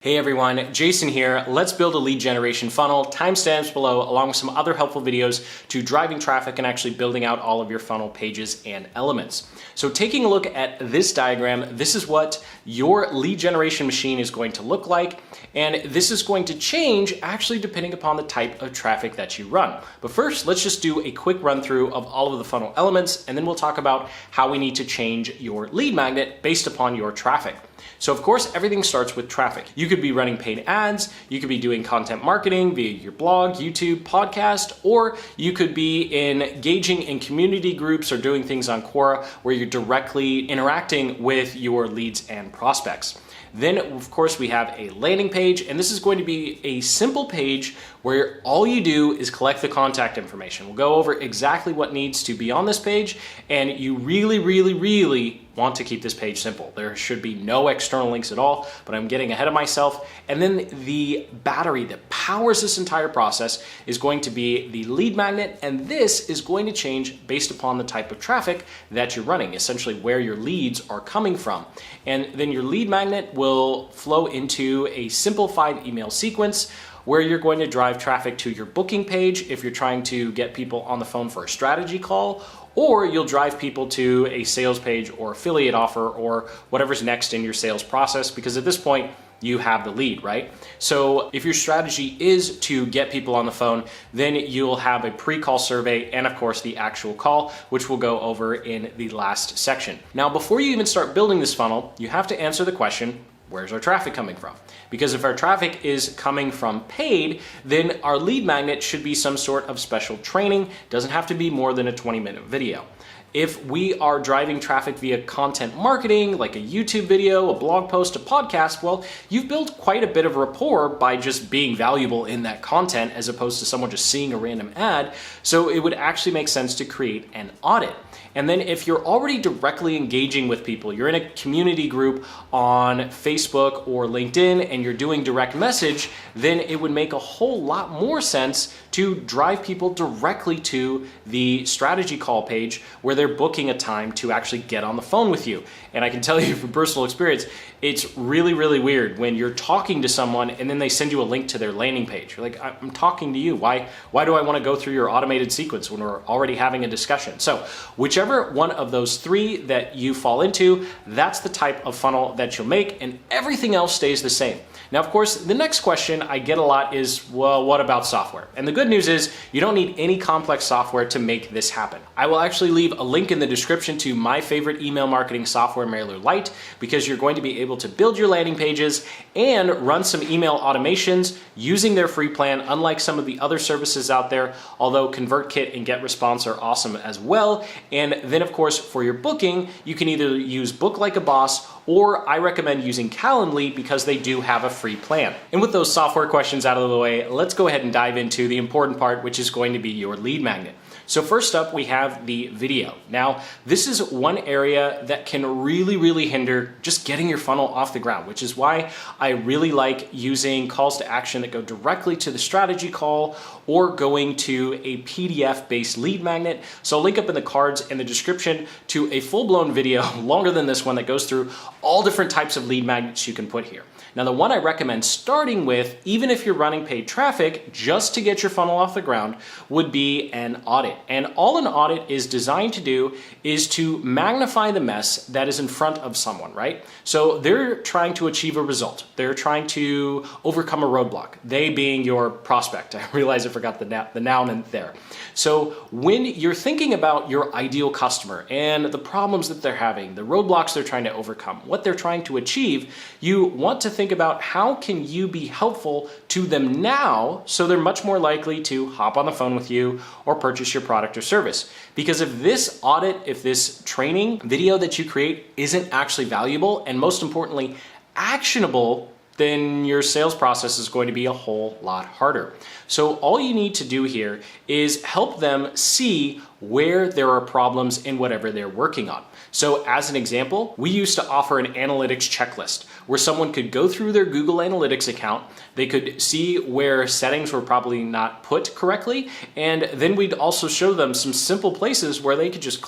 Hey everyone, Jason here. Let's build a lead generation funnel. Timestamps below, along with some other helpful videos to driving traffic and actually building out all of your funnel pages and elements. So taking a look at this diagram, this is what your lead generation machine is going to look like. And this is going to change actually depending upon the type of traffic that you run. But first, let's just do a quick run through of all of the funnel elements, and then we'll talk about how we need to change your lead magnet based upon your traffic. So of course, everything starts with traffic. You could be running paid ads, you could be doing content marketing via your blog, YouTube, podcast, or you could be engaging in community groups or doing things on Quora where you're directly interacting with your leads and prospects. Then, of course, we have a landing page, and this is going to be a simple page where all you do is collect the contact information. We'll go over exactly what needs to be on this page, and you really want to keep this page simple. There should be no external links at all, but I'm getting ahead of myself. And then the battery that powers this entire process is going to be the lead magnet, and this is going to change based upon the type of traffic that you're running, essentially where your leads are coming from. And then your lead magnet will flow into a simplified email sequence where you're going to drive traffic to your booking page if you're trying to get people on the phone for a strategy call, or you'll drive people to a sales page or affiliate offer or whatever's next in your sales process, because at this point, you have the lead, right? So if your strategy is to get people on the phone, then you'll have a pre-call survey and of course the actual call, which we'll go over in the last section. Now, before you even start building this funnel, you have to answer the question, where's our traffic coming from? Because if our traffic is coming from paid, then our lead magnet should be some sort of special training. It doesn't have to be more than a 20-minute video. If we are driving traffic via content marketing, like a YouTube video, a blog post, a podcast, well, you've built quite a bit of rapport by just being valuable in that content as opposed to someone just seeing a random ad. So it would actually make sense to create an audit. And then if you're already directly engaging with people, you're in a community group on Facebook or LinkedIn and you're doing direct message, then it would make a whole lot more sense to drive people directly to the strategy call page where they're booking a time to actually get on the phone with you. And I can tell you from personal experience, it's really weird when you're talking to someone and then they send you a link to their landing page. You're like, I'm talking to you. Why do I want to go through your automated sequence when we're already having a discussion? So whichever one of those three that you fall into, that's the type of funnel that you'll make, and everything else stays the same. Now, of course, the next question I get a lot is, well, what about software? And the good news is you don't need any complex software to make this happen. I will actually leave a link in the description to my favorite email marketing software, MailerLite, because you're going to be able to build your landing pages and run some email automations using their free plan, unlike some of the other services out there, although ConvertKit and GetResponse are awesome as well. And then, of course, for your booking, you can either use Book Like a Boss, or I recommend using Calendly because they do have a free plan. And with those software questions out of the way, let's go ahead and dive into the important part, which is going to be your lead magnet. So first up, we have the video. Now, this is one area that can really hinder just getting your funnel off the ground, which is why I really like using calls to action that go directly to the strategy call or going to a PDF-based lead magnet. So I'll link up in the cards in the description to a full-blown video, longer than this one, that goes through all different types of lead magnets you can put here. Now, the one I recommend starting with, even if you're running paid traffic, just to get your funnel off the ground, would be an audit. And all an audit is designed to do is to magnify the mess that is in front of someone, right? So they're trying to achieve a result. They're trying to overcome a roadblock, they being your prospect. I realize I forgot the noun in there. So when you're thinking about your ideal customer and the problems that they're having, the roadblocks they're trying to overcome, what they're trying to achieve, you want to think about how can you be helpful to them now so they're much more likely to hop on the phone with you or purchase your product or service. Because if this audit, if this training video that you create isn't actually valuable and most importantly actionable, then your sales process is going to be a whole lot harder. So all you need to do here is help them see where there are problems in whatever they're working on. So as an example, we used to offer an analytics checklist where someone could go through their Google Analytics account, they could see where settings were probably not put correctly, and then we'd also show them some simple places where they could just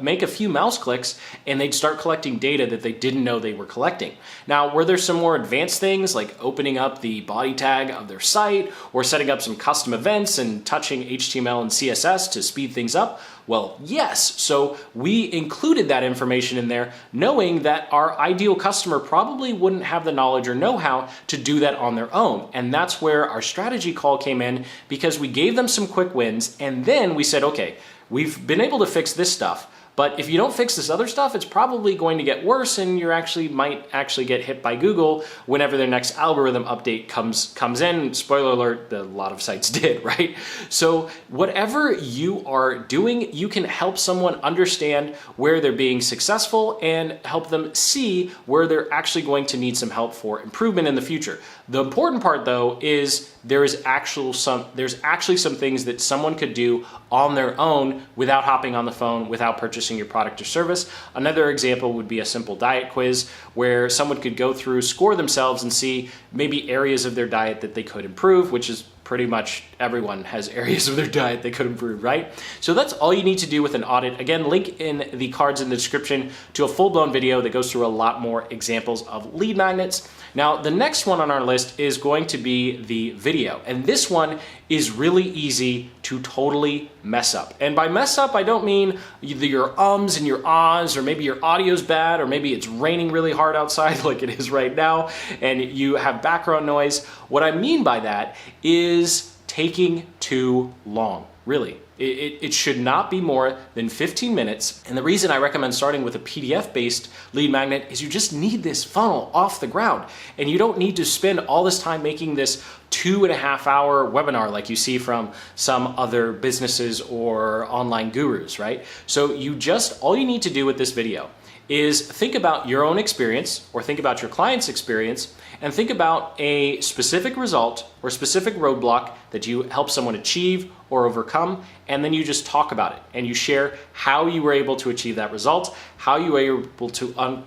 make a few mouse clicks and they'd start collecting data that they didn't know they were collecting. Now, were there some more advanced things like opening up the body tag of their site or setting up some custom events and touching HTML and CSS to speed things up? Well, yes. So we included that information in there knowing that our ideal customer probably wouldn't have the knowledge or know-how to do that on their own. And that's where our strategy call came in, because we gave them some quick wins and then we said, okay, we've been able to fix this stuff, but if you don't fix this other stuff, it's probably going to get worse and you might actually get hit by Google whenever their next algorithm update comes in. Spoiler alert, a lot of sites did, right? So whatever you are doing, you can help someone understand where they're being successful and help them see where they're actually going to need some help for improvement in the future. The important part though is there's actually some things that someone could do on their own without hopping on the phone, without purchasing your product or service. Another example would be a simple diet quiz where someone could go through, score themselves and see maybe areas of their diet that they could improve, which is pretty much everyone has areas of their diet they could improve, right? So that's all you need to do with an audit. Again, link in the cards in the description to a full-blown video that goes through a lot more examples of lead magnets. Now, the next one on our list is going to be the video. And this one is really easy to totally mess up. And by mess up, I don't mean either your ums and your ahs, or maybe your audio's bad, or maybe it's raining really hard outside like it is right now, and you have background noise. What I mean by that is taking too long, really. It should not be more than 15 minutes. And the reason I recommend starting with a PDF-based lead magnet is you just need this funnel off the ground. And you don't need to spend all this time making this 2.5-hour webinar like you see from some other businesses or online gurus, right? So all you need to do with this video is think about your own experience or think about your client's experience and think about a specific result or specific roadblock that you help someone achieve or overcome, and then you just talk about it and you share how you were able to achieve that result, how you were able to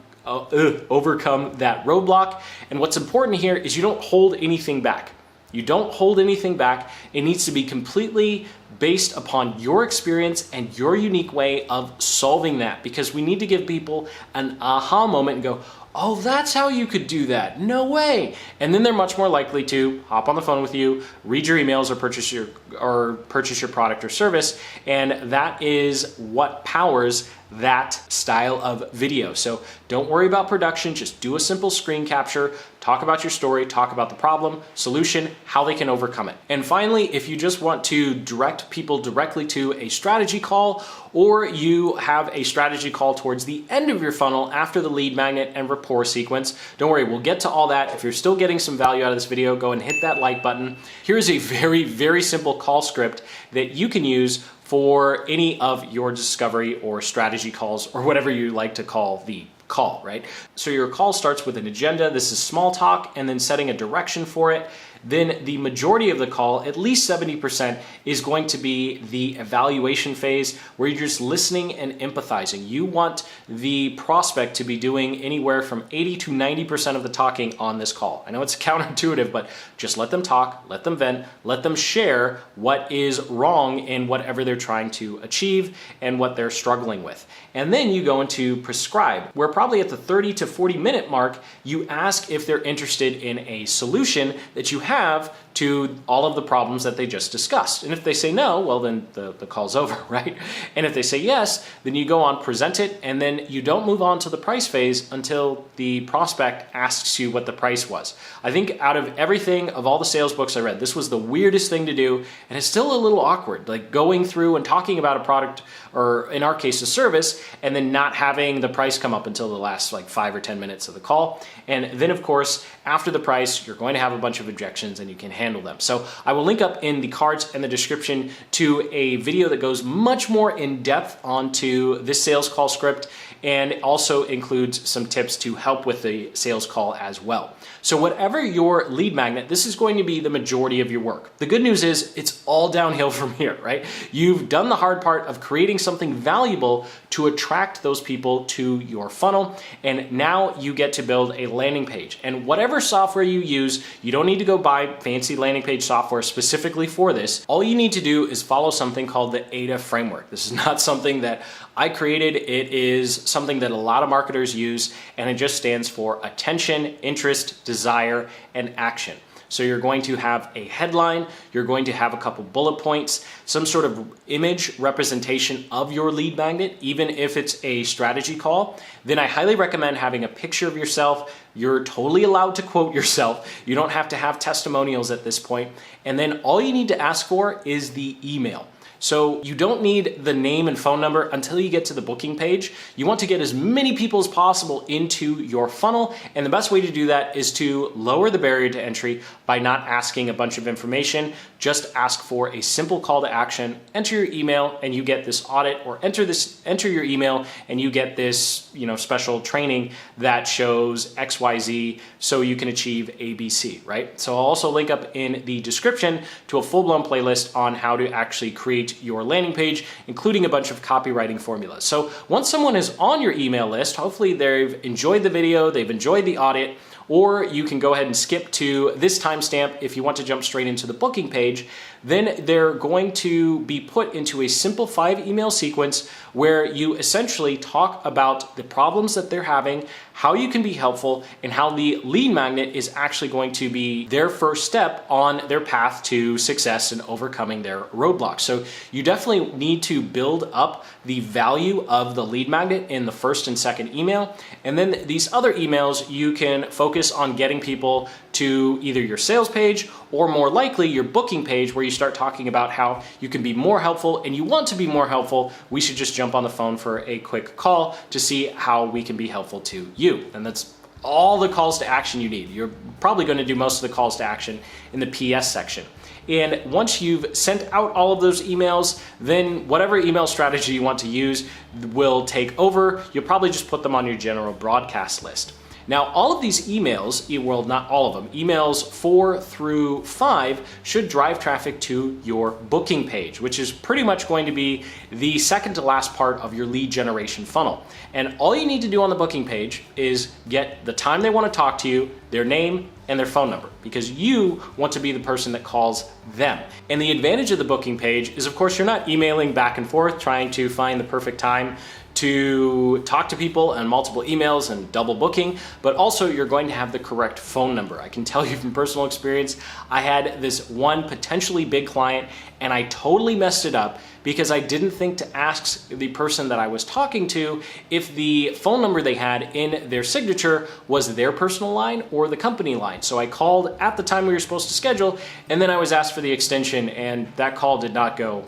overcome that roadblock. And what's important here is you don't hold anything back. You don't hold anything back. It needs to be completely based upon your experience and your unique way of solving that, because we need to give people an aha moment and go, oh, that's how you could do that. No way. And then they're much more likely to hop on the phone with you, read your emails, or purchase your product or service. And that is what powers that style of video. So don't worry about production, just do a simple screen capture, talk about your story, talk about the problem, solution, how they can overcome it. And finally, if you just want to direct people directly to a strategy call, or you have a strategy call towards the end of your funnel after the lead magnet and rapport sequence, don't worry, we'll get to all that. If you're still getting some value out of this video, go and hit that like button. Here's a very, very simple call script that you can use for any of your discovery or strategy calls, or whatever you like to call the call, right? So your call starts with an agenda. This is small talk, and then setting a direction for it. Then the majority of the call, at least 70%, is going to be the evaluation phase where you're just listening and empathizing. You want the prospect to be doing anywhere from 80 to 90% of the talking on this call. I know it's counterintuitive, but just let them talk, let them vent, let them share what is wrong in whatever they're trying to achieve and what they're struggling with. And then you go into prescribe, where probably at the 30 to 40 minute mark, you ask if they're interested in a solution that you have to all of the problems that they just discussed. And if they say no, well, then the call's over, right? And if they say yes, then you go on, present it, and then you don't move on to the price phase until the prospect asks you what the price was. I think out of everything, of all the sales books I read, this was the weirdest thing to do, and it's still a little awkward, like going through and talking about a product, or in our case, a service, and then not having the price come up until the last like 5 or 10 minutes of the call. And then of course, after the price, you're going to have a bunch of objections and you can handle them. So I will link up in the cards and the description to a video that goes much more in depth onto this sales call script, and also includes some tips to help with the sales call as well. So whatever your lead magnet, this is going to be the majority of your work. The good news is it's all downhill from here, right? You've done the hard part of creating something valuable to attract those people to your funnel. And now you get to build a landing page. And whatever software you use, you don't need to go buy fancy landing page software specifically for this. All you need to do is follow something called the AIDA framework. This is not something that I created. It is something that a lot of marketers use, and it just stands for attention, interest, desire, and action. So you're going to have a headline, you're going to have a couple bullet points, some sort of image representation of your lead magnet, even if it's a strategy call. Then I highly recommend having a picture of yourself. You're totally allowed to quote yourself. You don't have to have testimonials at this point. And then all you need to ask for is the email. So you don't need the name and phone number until you get to the booking page. You want to get as many people as possible into your funnel. And the best way to do that is to lower the barrier to entry by not asking a bunch of information. Just ask for a simple call to action, enter your email and you get this audit, or enter your email and you get this, special training that shows XYZ so you can achieve ABC, right? So I'll also link up in the description to a full-blown playlist on how to actually create your landing page, including a bunch of copywriting formulas. So once someone is on your email list, hopefully they've enjoyed the video, they've enjoyed the audit, or you can go ahead and skip to this timestamp if you want to jump straight into the booking page. Then they're going to be put into a simple 5-email sequence where you essentially talk about the problems that they're having, how you can be helpful, and how the lead magnet is actually going to be their first step on their path to success and overcoming their roadblocks. So you definitely need to build up the value of the lead magnet in the first and second email. And then these other emails, you can focus on getting people to either your sales page or more likely your booking page, where you start talking about how you can be more helpful and you want to be more helpful. We should just jump on the phone for a quick call to see how we can be helpful to you. And that's all the calls to action you need. You're probably going to do most of the calls to action in the PS section. And once you've sent out all of those emails, then whatever email strategy you want to use will take over. You'll probably just put them on your general broadcast list. Now, all of these emails, well, not all of them, emails 4 through 5 should drive traffic to your booking page, which is pretty much going to be the second to last part of your lead generation funnel. And all you need to do on the booking page is get the time they want to talk to you, their name, and their phone number, because you want to be the person that calls them. And the advantage of the booking page is, of course, you're not emailing back and forth trying to find the perfect time to talk to people and multiple emails and double booking, but also you're going to have the correct phone number. I can tell you from personal experience, I had this one potentially big client and I totally messed it up because I didn't think to ask the person that I was talking to if the phone number they had in their signature was their personal line or the company line. So I called at the time we were supposed to schedule, and then I was asked for the extension, and that call did not go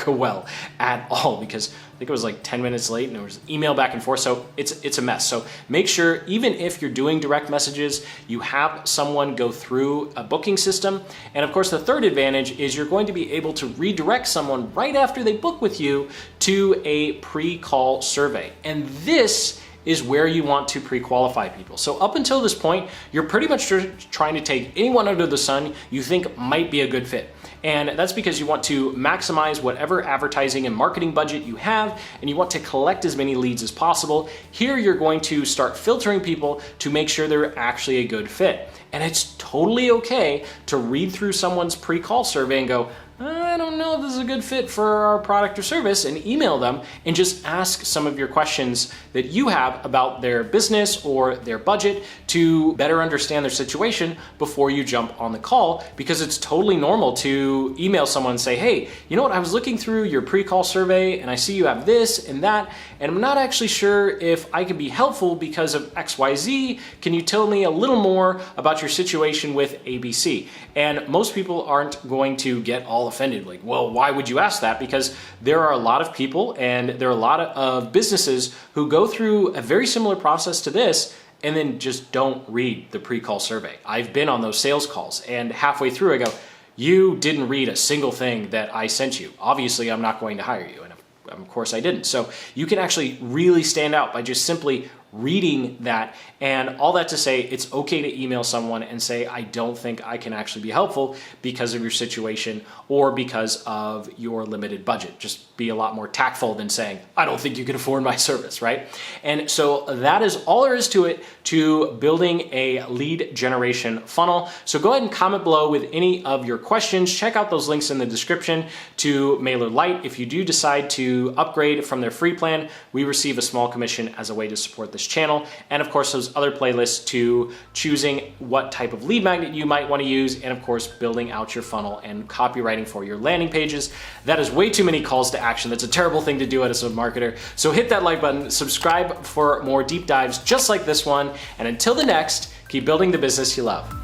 well at all, because I think it was like 10 minutes late and there was email back and forth. So it's a mess. So make sure, even if you're doing direct messages, you have someone go through a booking system. And of course, the third advantage is you're going to be able to redirect someone right after they book with you to a pre-call survey. And this is where you want to pre-qualify people. So up until this point, you're pretty much trying to take anyone under the sun you think might be a good fit. And that's because you want to maximize whatever advertising and marketing budget you have, and you want to collect as many leads as possible. Here, you're going to start filtering people to make sure they're actually a good fit. And it's totally okay to read through someone's pre-call survey and go, I don't know if this is a good fit for our product or service, and email them and just ask some of your questions that you have about their business or their budget to better understand their situation before you jump on the call, because it's totally normal to email someone and say, hey, you know what, I was looking through your pre-call survey and I see you have this and that, and I'm not actually sure if I can be helpful because of XYZ. Can you tell me a little more about your situation with ABC? And most people aren't going to get all offended, like, well, why would you ask that? Because there are a lot of people and there are a lot of businesses who go through a very similar process to this and then just don't read the pre-call survey. I've been on those sales calls, and halfway through I go, you didn't read a single thing that I sent you. Obviously, I'm not going to hire you. And of course I didn't. So you can actually really stand out by just simply reading that. And all that to say, it's okay to email someone and say, I don't think I can actually be helpful because of your situation or because of your limited budget. Just be a lot more tactful than saying, I don't think you can afford my service, right? And so that is all there is to it, to building a lead generation funnel. So go ahead and comment below with any of your questions. Check out those links in the description to MailerLite. If you do decide to upgrade from their free plan, we receive a small commission as a way to support this channel. And of course, those other playlists to choosing what type of lead magnet you might want to use, and of course, building out your funnel and copywriting for your landing pages. That is way too many calls to action. That's a terrible thing to do as a marketer. So hit that like button, subscribe for more deep dives just like this one, and until the next, keep building the business you love.